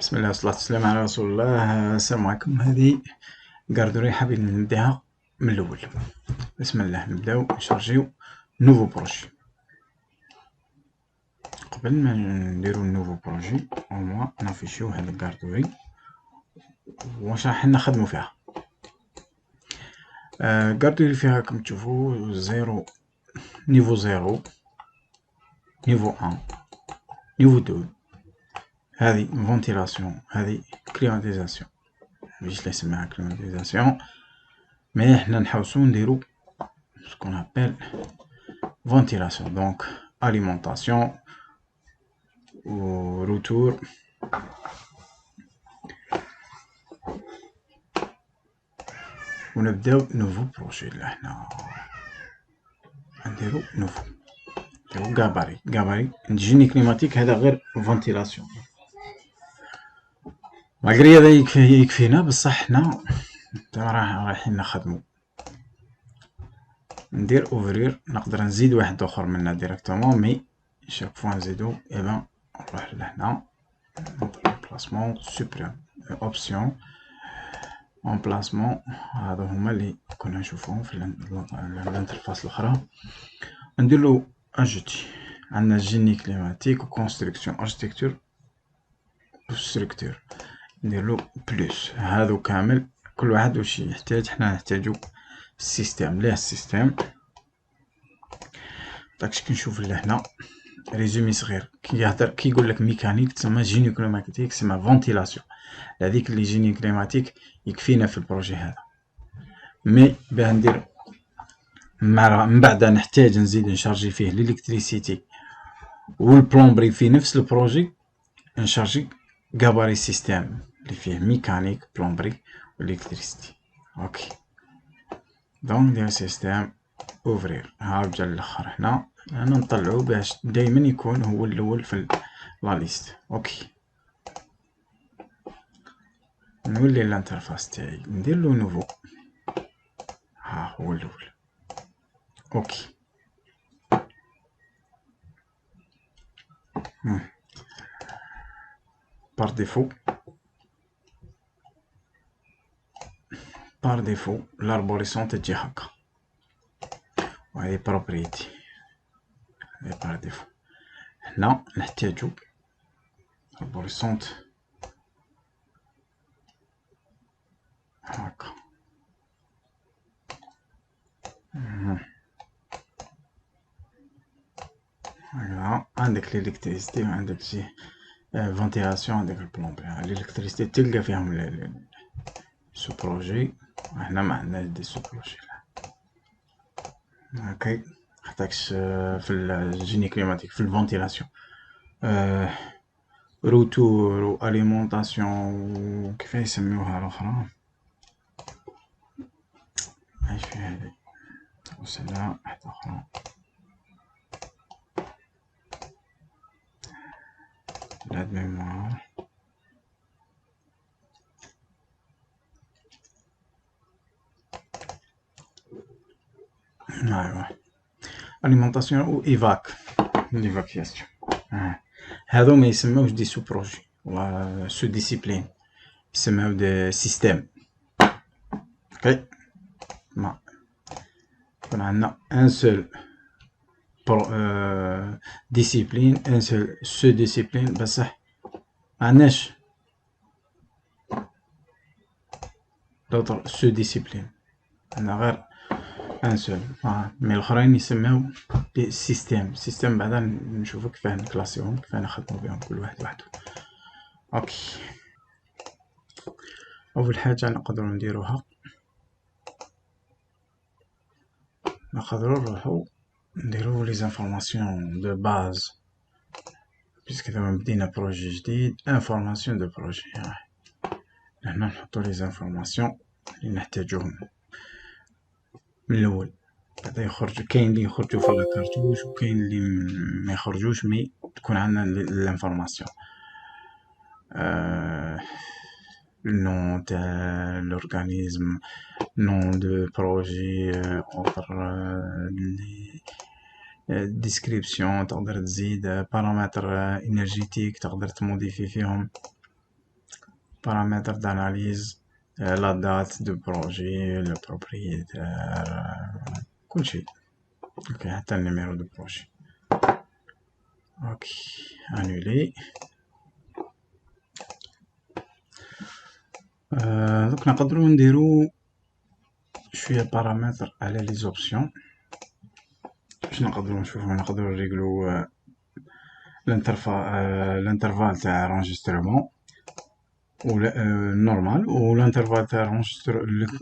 بسم الله والصلاة والسلام على رسول الله. السلام عليكم. هذه كاردوري حابين نبداها من الأول. بسم الله نبداو نشارجيو نوفو بروجي. قبل ما نديرو النوفو بروجي او موا نافيشيو هاد الكاردوري واش راح نخدمو فيها. كاردوري فيها كما تشوفو زيرو، نيفو زيرو، نيفو ان، نيفو دو. هذه فونتيلاسيون، هذه كليماتيزاسيون، مش نسميها كليماتيزاسيون مي حنا نحوسو نديرو سكون ابل ventilation, donc alimentation ou retour. ونبداو نوفو بروجي. لهنا نديرو نوفو، نديرو كاباري جيني كليماتيك. هذا غير فونتيلاسيون، مالغري هذا يكفينا، بصح حنا رايحين نخدمو. ندير اوفرير، نقدر نزيد واحد اخر منا ديريكتومون، مي شاك فوا نزيدو ايبان نروح لهنا بلاسمون سوبريم اوبسيون امبلاسمون. هادو هما اللي كنا نشوفوهم في الانترفاس الاخرى. نديرلو اجوتي، عندنا جيني كليماتيك و كونستركسيون اركتيكتور و ستركتور. نديرلو بلوس. هادو كامل كل واحد واش يحتاج. حنا نحتاجو السيستم، ليه السيستم داكشي كنشوف لهنا ريزومي صغير. كي يقول لك ميكانيك تسمى جيني كليماتيك، تسمى فونتيلاسيون. هذيك اللي جيني كليماتيك يكفينا في البروجي هذا. مي باه ندير من بعد نحتاج نزيد نشارجي فيه الالكتريسيتي والبلومبري في نفس البروجي، نشارجي كاباري سيستم اللي فيه ميكانيك بلومبري والالكتريسيتي. اوكي، دونك ندير سيستم اوفرير. ها رجع للاخر. هنا انا نطلعو باش دايما يكون هو الاول في لا ليست. اوكي، نولي الانترفاس تاعي ندير له نوفو. ها هو الاول. اوكي، بار ديفو لاربوريسون تجي هكا، وهذه بروبريتي، هذه بار ديفو. هنا نحتاجو لاربوريسونت هكا. هكذا عندك الالكتريسيتي وعندك شي فونتيلاسيون، عندك البلومبي. الالكتريسيتي تلقى فيهم سو بروجي. هنا ما عندناش دي سو بروجي. اوكي، حطاكش في الجيني كليماتيك في الفونتيلاسيون روتور و اليمونطاسيون، كيف يسميوها الاخرى. ايش في هذه وسلا واحدة اخرى لا ميموار. ايوا اليمونطاسيون و ايفاك، ليفاكياسيون. هادو ما يسموش دي سو بروجي و سو ديسيبلين، يسموه دي سيستيم. اوكي، ما يكون عندنا ان سول ديسيبلين، ان سول سو ديسيبلين، بصح معناش دوطر سو ديسيبلين، عندنا غير ان سول. مي الاخرين يسموه دي سيستيم. بعدا نشوفو كيفاه نكلاسيوهم، كيفاه نخدمو بهم كل واحد وحدو. اوكي، اول حاجه نقدروا نديروها، نقدروا نروحو نديرو لي زانفورماسيون دو باز، بيسك دابا بدينا بروجي جديد. انفورماسيون دو بروجي، هنا نحطو لي زانفورماسيون اللي نحتاجوهم من الاول. بعدا يخرج، كاين اللي يخرجوا في الكارتوش وكاين اللي ما يخرجوش، مي تكون عندنا الانفورماسيون. النون تاع لورغانيزم، نون دو بروجي، اوتر ديسكريبسيون تقدر تزيد، بارامتر انرجيتيك تقدر تموديفي فيهم. paramètres d'analyse, la date de projet, le propriétaire, كلشي. اوكي حتى النيميرو دو بروجي. اوكي انولي. دوك نقدروا نديرو شويه بارامتر على لي زوبسيون باش نقدروا نشوفو، نقدروا نريغلو الانترفال تاع رونجسترومون و نورمال، و الانترفال تاع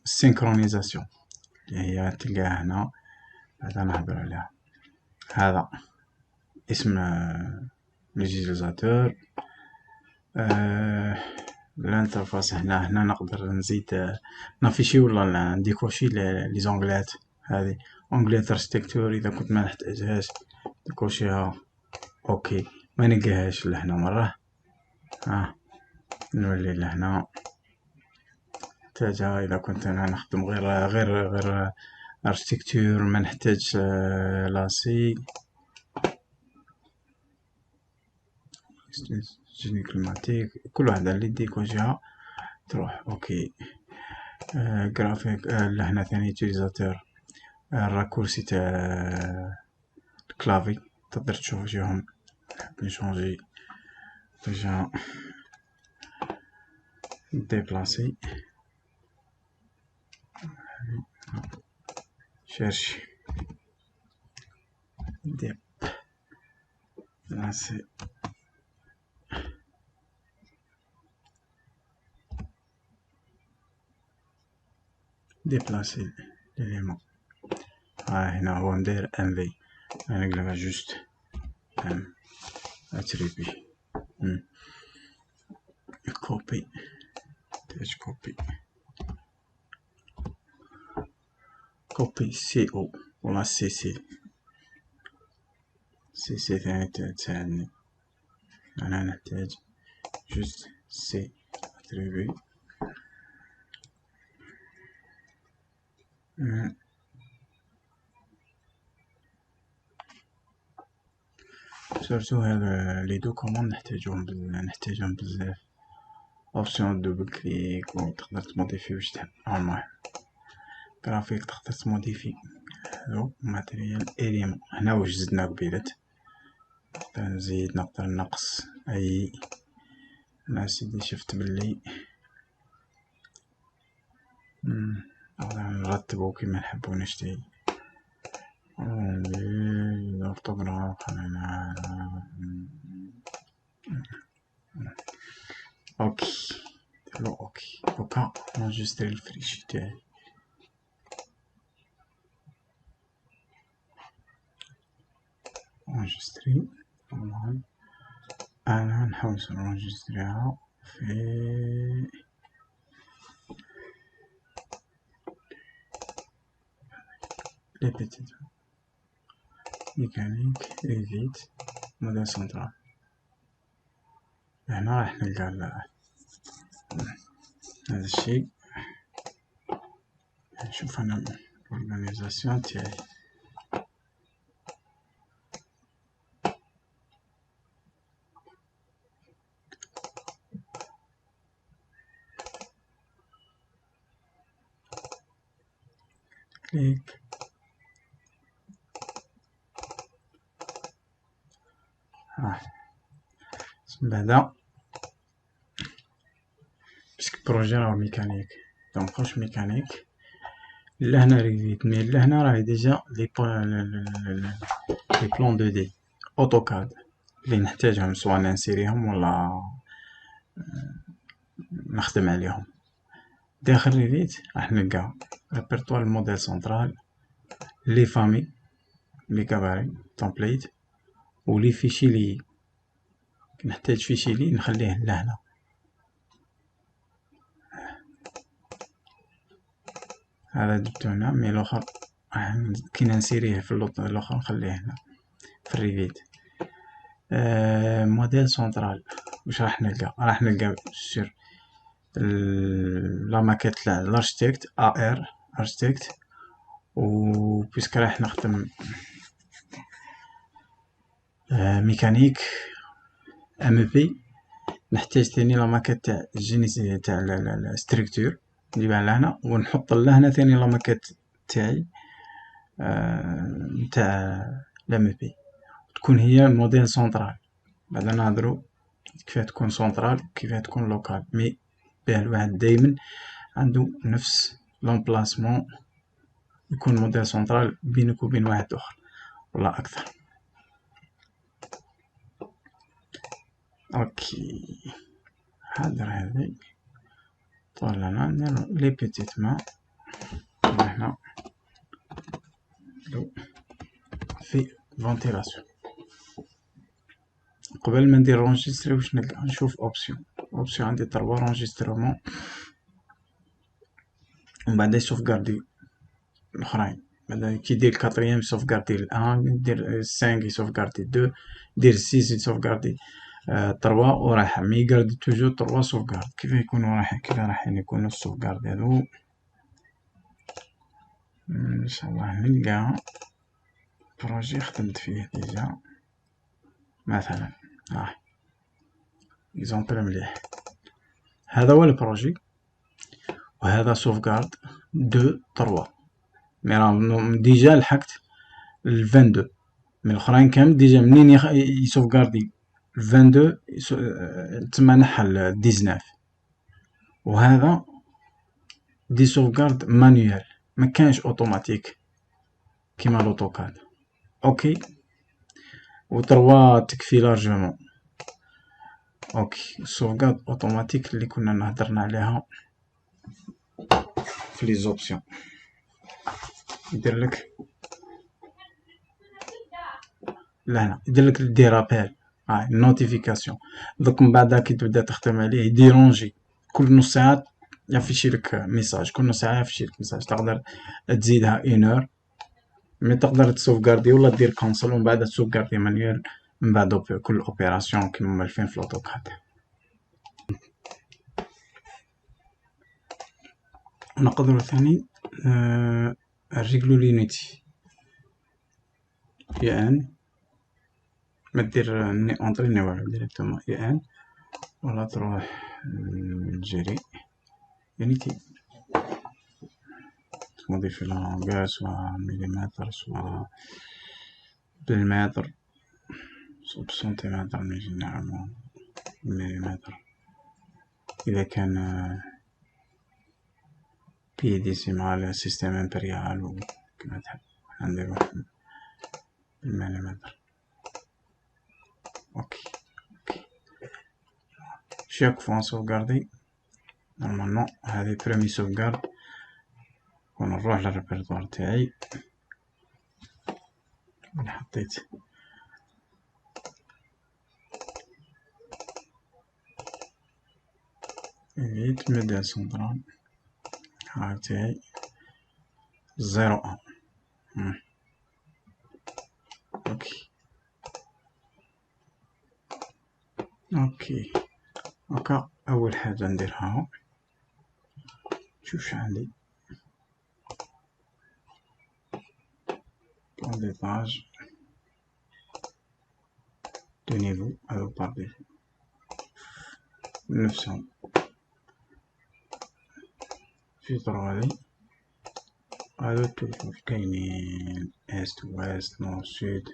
السينكرونيزاسيون اللي هي تلقاها هنا. بعدا نهضروا عليها. هذا اسم لوتيليزاتور. الانترفاس هنا نقدر نزيد نافيشي ولا نديكوشي لي زونغلات. هذه اونغلات اركتيكتور، اذا كنت ما نحتاجهاش نكوشيها اوكي، ما نلقاهاش لهنا مره. نولي لهنا نحتاجها اذا كنت انا نخدم غير اركتيكتور، ما نحتاج لاسي جيني كليماتيك. كل واحدة اللي ديك وجهها تروح اوكي. جرافيك لهنا ثاني يوتيليزاتور، الراكورسي تاع الكلافي تقدر تشوف وجههم. نحب نشونجي ديجا ديبلاسي، شيرشي ديبلاسي. ديبلاسي ليليمون. هنا هو ندير ام في، نقلبها جوست ام اتريبي. كوبي، تاج كوبي، كوبي سي او ولا سي سي. سي سي ثاني تساعدني. انا نحتاج جوست سي اتريبي. سورتو هذا لي دو كوموند نحتاجهم بزاف. اوبسيون دوبل كليك، و تقدر تموديفي واش تحب. المهم جرافيك تقدر تموديفي. هذو ماتريال اليمون. هنا واش زدنا قبيلت، نقدر نزيد نقدر نقص اي. انا سيدي شفت بلي نقدر نرتبو كيما نحبو نشتي. الاورتوغراف اوكي. ديرلو اوكي. دوكا نونجستري الفريشي تاعي. انجستري. انا نحاول نونجستريها في ريبيتيت ميكانيك ريفيت موديل سنترال. هنا راح نلقى هذا الشيء. نشوف انا الاورغانيزاسيون تاعي. كليك. من بعد باسكو بروجي راه ميكانيك، دونك واش ميكانيك لهنا ريفيت. مي لهنا راه ديجا لي بلون دو دي اوتوكاد اللي نحتاجهم، سواء ننسيريهم ولا نخدم عليهم. داخل ريفيت راح نلقى ريبرتوار الموديل سنترال، لي فامي، لي كاباري تمبليت، و لي فيشي لي نحتاج فيشي لي نخليه لهنا. هذا جبتو هنا، مي الاخر كي ننسيريه في اللوط الاخر نخليه هنا في الريفيت. موديل سنترال واش راح نلقى؟ راح نلقى سير لا ماكيت تاع الارشتيكت ار ارشتيكت. و بيسك راح نخدم ميكانيك ام بي، نحتاج تاني لا ماكيت تاع الجيني تاع الستركتور نجيبها لهنا، ونحط لهنا ثاني لا ماكيت تاعي نتاع لام بي، تكون هي الموديل سونترال. بعدا نهضرو كيفاه تكون سونترال كيفاه تكون لوكال، مي باه الواحد دايما عندو نفس لومبلاسمون، يكون موديل سونترال بينك وبين واحد اخر ولا اكثر. اوكي حاضر هذي طلعنا نديرو لي بيتيت مان هنا في فونتيلاسيون. قبل ما ندير رونجستري واش نلقى نشوف اوبسيون عندي 3 رونجسترومون، ومن بعد يسوفغاردي الاخرين. بعدا كي يدير الكاتريام يسوفغاردي الان، يدير 5 يسوفغاردي 2، يدير 6 يسوفغاردي 3 ورايحة. مي يقاردي توجور 3 سوفغارد. كيف يكونوا رايحين كيف رايحين يكونوا السوفغارد هادو؟ ان شاء الله نلقى بروجي خدمت فيه ديجا، مثلا اكزومبل مليح. هذا هو البروجي، وهذا سوفغارد 2 3. مي راهم ديجا لحقت ال 22، من الاخرين كامل ديجا منين يسوفغاردي ال 22 تما نحى ال 19. وهذا دي سوفغارد مانيوال، ما كانش اوتوماتيك كيما لوطوكاد. اوكي و 3 تكفي لارجومون. اوكي السوفغارد اوتوماتيك اللي كنا نهضرنا عليها في لي زوبسيون، يديرلك لهنا يديرلك دي رابيل نوتيفيكاسيون. دوك من بعد كي تبدا تخدم عليه يديرونجي كل نص ساعة يافيشيلك ميساج، كل نص ساعة يافيشيلك ميساج. تقدر تزيدها 1 اور، مي تقدر تسوفغاردي ولا دير كونسول ومن بعد تسوفغاردي مانيوال من بعد كل اوبيراسيون كيما مالفين في لوطوكاد. نقدرو ثاني نريقلو لينيتي ان، ما دير اونطريني والو ديريكتومون ان، ولا تروح جيري يونيتي تضيف لونغور سوا مليمتر سوا بالمتر سوا بسنتيمتر، مي جينيرالمون مليمتر. إذا كان بي ديسيمال سيستيم امبريال و كيما تحب نديرو بالمليمتر. اوكي شاك فوا نسوفغاردي نورمالمون هذه برومي سوفغارد، ونروح للريبرتوار تاعي. حطيت فيت ميديا سنترال هاي تاعي 01. اوكي هاكا اول حاجة نديرها شوف شعندي بون ديتاج دو نيفو هادو بار ديفو نفسهم في طروالي هادو توجور كاينين ايست ويست نور سود.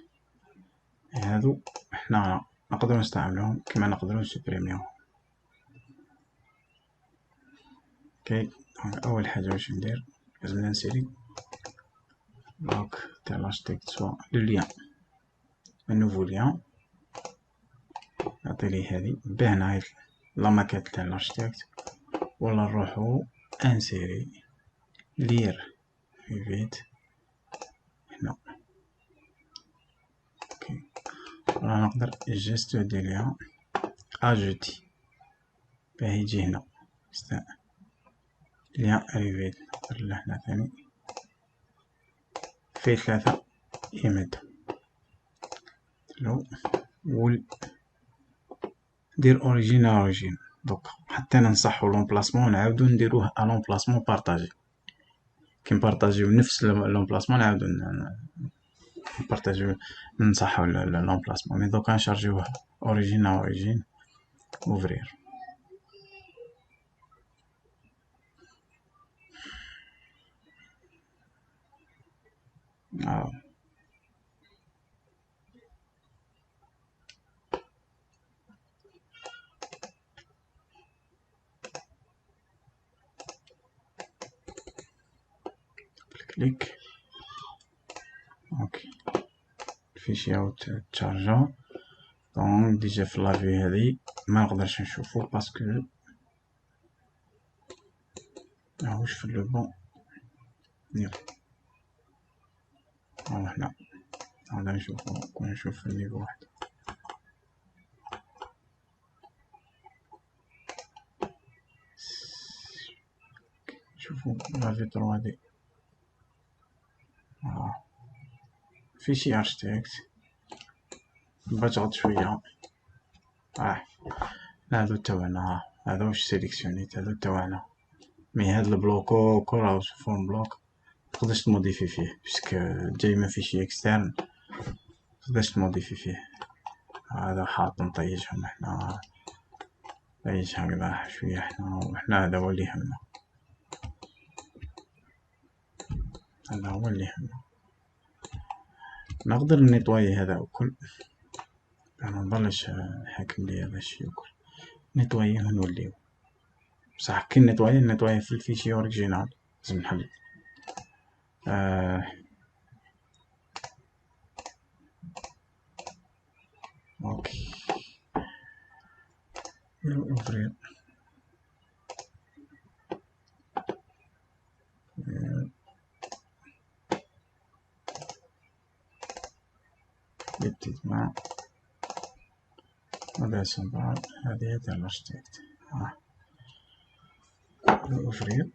هادو حنا نقدرو نستعملوهم كيما نقدرو نسوبريميوهم. اوكي اول حاجة واش ندير لازم نسيري بلوك تاع لارشتيكت سوا لو ليان un nouveau lien. نعطيليه هادي باه لا ماكيت تاع لارشتيكت، ولا نروحو انسيري لير فيت هنا. اوكي ولا نقدر جيست دي ليان اجوتي باه يجي هنا ليان اريفيت. نقدر لهنا ثاني في 3 يمد لو ول دير اوريجين اوريجين. دوك حتى ننصحو لومبلاسمون نعاودو نديروه ا لومبلاسمون بارطاجي، كي نبارطاجيو نفس لومبلاسمون نعاودو نبارطاجيو نصحو لومبلاسمون. مي دوكا نشارجيوه اوريجين اوريجين اوفرير. كليك اوكي. الفيشي او تشارجا. دونك ديجا في لافي هذه ما نقدرش نشوفو باسكو ماهوش في لو بون نيفو. هنا هذا نشوف في النيفو واحد. شوفو لافي 3 دي فيشي ارشتكت بتغط شوية. هادو تاوعنا، هذا واش سيليكسيونيت، هادو تاوعنا. مي هاد البلوكو كل راهو سو فورم بلوك متقدرش تموديفي فيه باسكو جاي من فيشي اكسترن متقدرش تموديفي فيه. هذا حاط نطيجهم حنا طيج هكذا شوية حنا هذا هو اللي يهمنا، هذا هو اللي يهمنا. نقدر نيطواي هذا وكل ما نضلش حاكم لي هذا الشي وكل نيطوايه ونوليو. بصح كي نيطوايه في الفيشي اوريجينال لازم نحل. اوكي اوفرير. بديت مع هذا سنبال هذه تاع الارشتكت. اوفرير.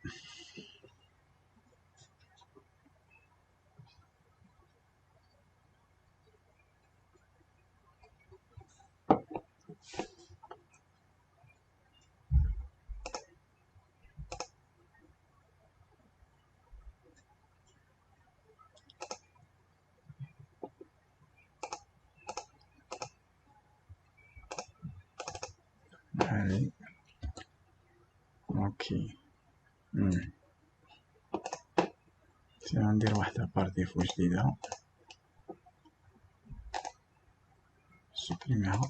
هذه اوكي. ندير واحدة بار ديفو جديدة سوبريميها.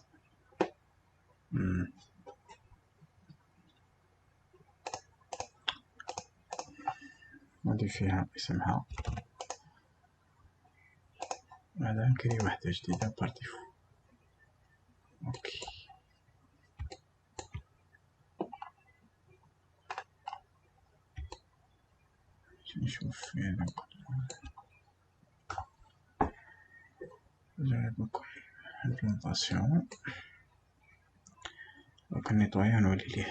نضيف فيها اسمها. بعدها نكري واحدة جديدة بار ديفو. اوكي نشوف فين نجرب نكون امبلانطاسيون. دونك نيطواي ونولي ليه.